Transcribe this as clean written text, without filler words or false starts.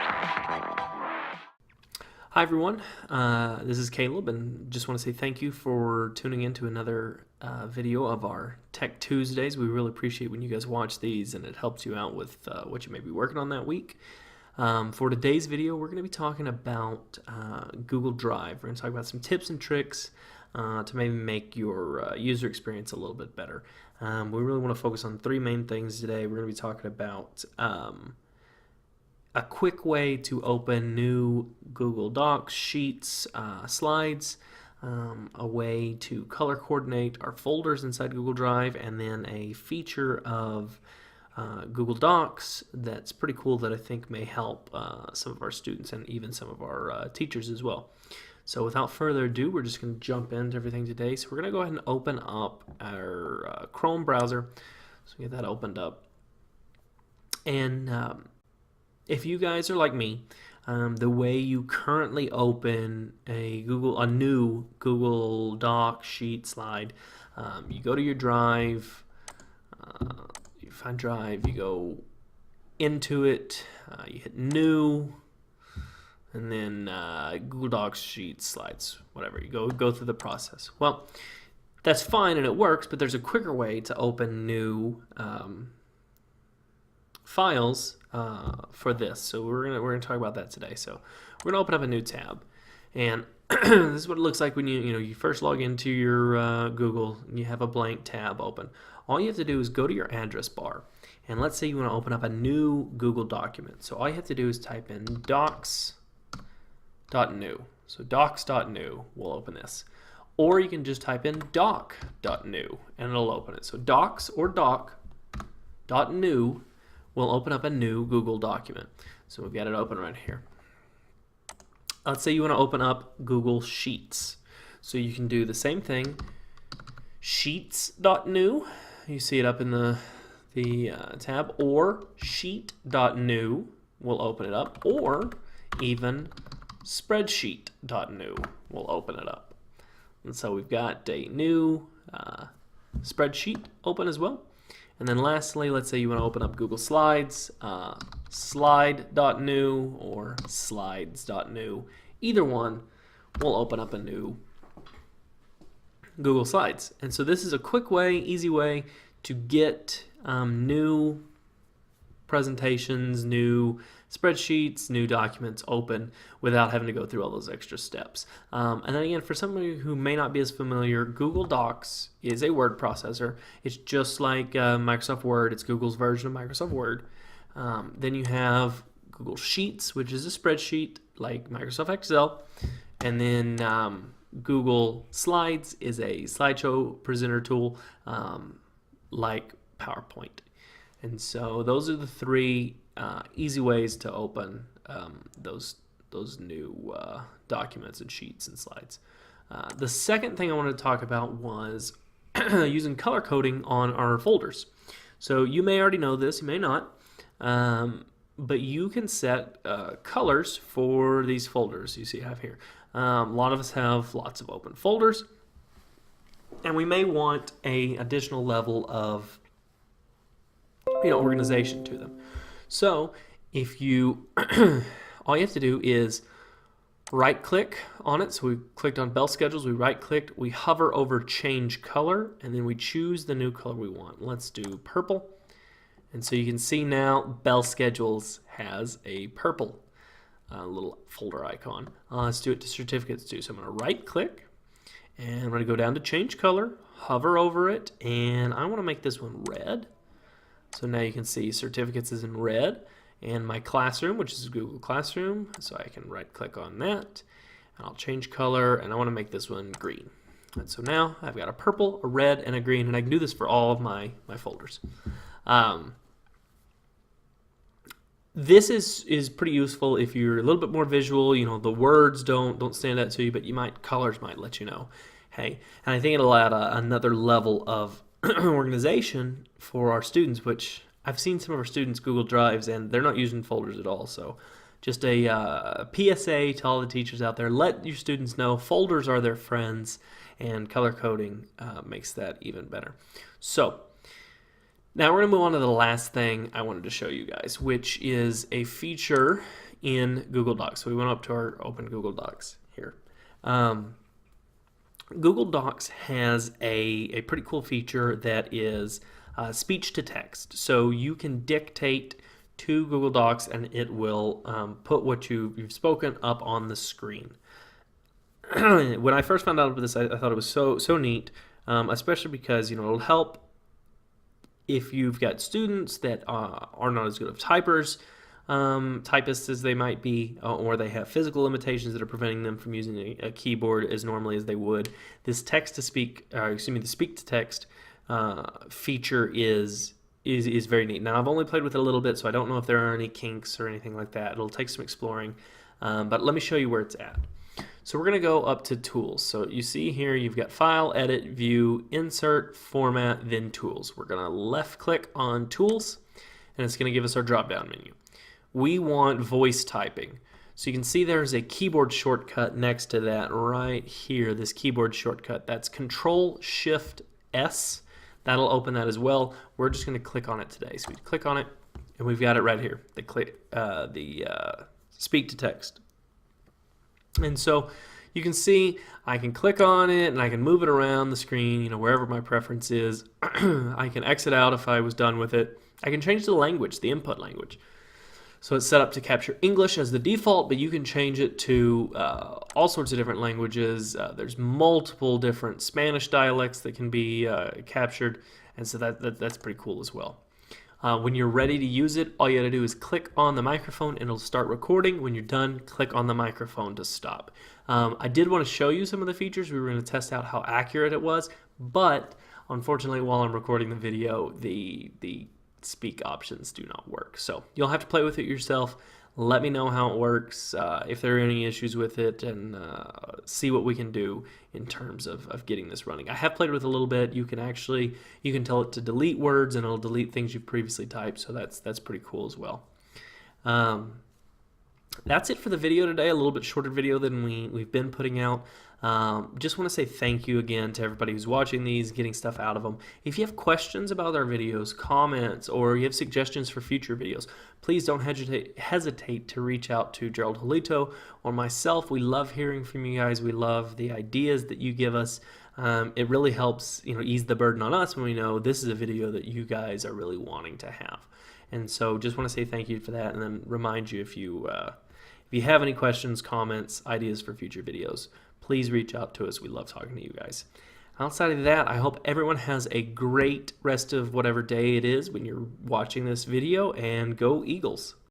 Hi everyone, this is Caleb, and just want to say thank you for tuning in to another video of our Tech Tuesdays. We really appreciate when you guys watch these, and it helps you out with what you may be working on that week. For today's video, we're going to be talking about Google Drive. We're going to talk about some tips and tricks to maybe make your user experience a little bit better. We really want to focus on three main things today. We're going to be talking about a quick way to open new Google Docs, Sheets, slides, a way to color coordinate our folders inside Google Drive, and then a feature of Google Docs that's pretty cool that I think may help some of our students and even some of our teachers as well. So without further ado, we're just going to jump into everything today. So we're going to go ahead and open up our Chrome browser. So we get that opened up. And if you guys are like me, the way you currently open a new Google Doc sheet slide, you go to your Drive, you find Drive, you go into it, you hit New, and then Google Docs Sheets Slides, whatever. You go through the process. Well, that's fine and it works, but there's a quicker way to open new files for this. So we're gonna talk about that today. So we're gonna open up a new tab, and this is what it looks like when you first log into your Google and you have a blank tab open. All you have to do is go to your address bar, and let's say you want to open up a new Google document. So all you have to do is type in docs.new. So docs.new will open this, or you can just type in doc.new and it'll open it. So docs or doc.new will open up a new Google document. So we've got it open right here. Let's say you want to open up Google Sheets. So you can do the same thing, sheets.new. You see it up in the tab, or sheet.new will open it up, or even spreadsheet.new will open it up. And so we've got a new spreadsheet open as well. And then lastly, let's say you want to open up Google Slides, slide.new or slides.new. Either one will open up a new Google Slides. And so this is a quick way, easy way to get new presentations, new spreadsheets, new documents open without having to go through all those extra steps. And then again, for somebody who may not be as familiar, Google Docs is a word processor. It's just like Microsoft Word. It's Google's version of Microsoft Word. Then you have Google Sheets, which is a spreadsheet like Microsoft Excel. And then Google Slides is a slideshow presenter tool like PowerPoint. And so those are the three easy ways to open those new documents and sheets and slides. The second thing I wanted to talk about was using color coding on our folders. So you may already know this, you may not, but you can set colors for these folders you see I have here. A lot of us have lots of open folders, and we may want an additional level of organization to them. So if you all you have to do is right click on it. So we clicked on bell schedules, we right clicked, we hover over change color, and then we choose the new color we want. Let's do purple. And so you can see now bell schedules has a purple little folder icon. Let's do it to certificates too. So I'm going to right click, and I'm going to go down to change color, hover over it, and I want to make this one red. So now you can see certificates is in red, and my classroom, which is Google Classroom, so I can right click on that, and I'll change color, and I want to make this one green. And so now I've got a purple, a red, and a green, and I can do this for all of my folders. This is pretty useful if you're a little bit more visual. The words don't stand out to you, but colors might let you know. Hey, and I think it'll add another level of organization for our students, which I've seen some of our students Google Drives and they're not using folders at all. So just a PSA to all the teachers out there, let your students know folders are their friends, and color coding makes that even better. So now we're going to move on to the last thing I wanted to show you guys, which is a feature in Google Docs. So we went up to our open Google Docs here. Google Docs has a pretty cool feature that is speech to text. So you can dictate to Google Docs and it will put what you've spoken up on the screen. When I first found out about this, I thought it was so neat, especially because it'll help if you've got students that are not as good of typists as they might be, or they have physical limitations that are preventing them from using a keyboard as normally as they would. This the speak to text feature is very neat. Now I've only played with it a little bit, so I don't know if there are any kinks or anything like that. It'll take some exploring, but let me show you where it's at. So we're going to go up to Tools. So you see here you've got File, Edit, View, Insert, Format, then Tools. We're going to left click on Tools, and it's going to give us our drop-down menu. We want voice typing. So you can see there's a keyboard shortcut next to that right here, this keyboard shortcut. That's Control-Shift-S. That'll open that as well. We're just going to click on it today. So we click on it, and we've got it right here, the speak to text. And so you can see I can click on it and I can move it around the screen, wherever my preference is. I can exit out if I was done with it. I can change the language, the input language. So it's set up to capture English as the default, but you can change it to all sorts of different languages. There's multiple different Spanish dialects that can be captured, and so that's pretty cool as well. When you're ready to use it, all you got to do is click on the microphone and it'll start recording. When you're done, click on the microphone to stop. I did want to show you some of the features. We were going to test out how accurate it was, but unfortunately, while I'm recording the video, the speak options do not work. So you'll have to play with it yourself. Let me know how it works, if there are any issues with it, and see what we can do in terms of getting this running. I have played with it a little bit. You can tell it to delete words, and it'll delete things you've previously typed, so that's pretty cool as well. That's it for the video today, a little bit shorter video than we've been putting out. Just want to say thank you again to everybody who's watching these, getting stuff out of them. If you have questions about our videos, comments, or you have suggestions for future videos, please don't hesitate to reach out to Gerald Holito or myself. We love hearing from you guys. We love the ideas that you give us. It really helps ease the burden on us when we know this is a video that you guys are really wanting to have. And so just want to say thank you for that, and then remind you if you have any questions, comments, ideas for future videos, please reach out to us. We love talking to you guys. Outside of that, I hope everyone has a great rest of whatever day it is when you're watching this video, and go Eagles.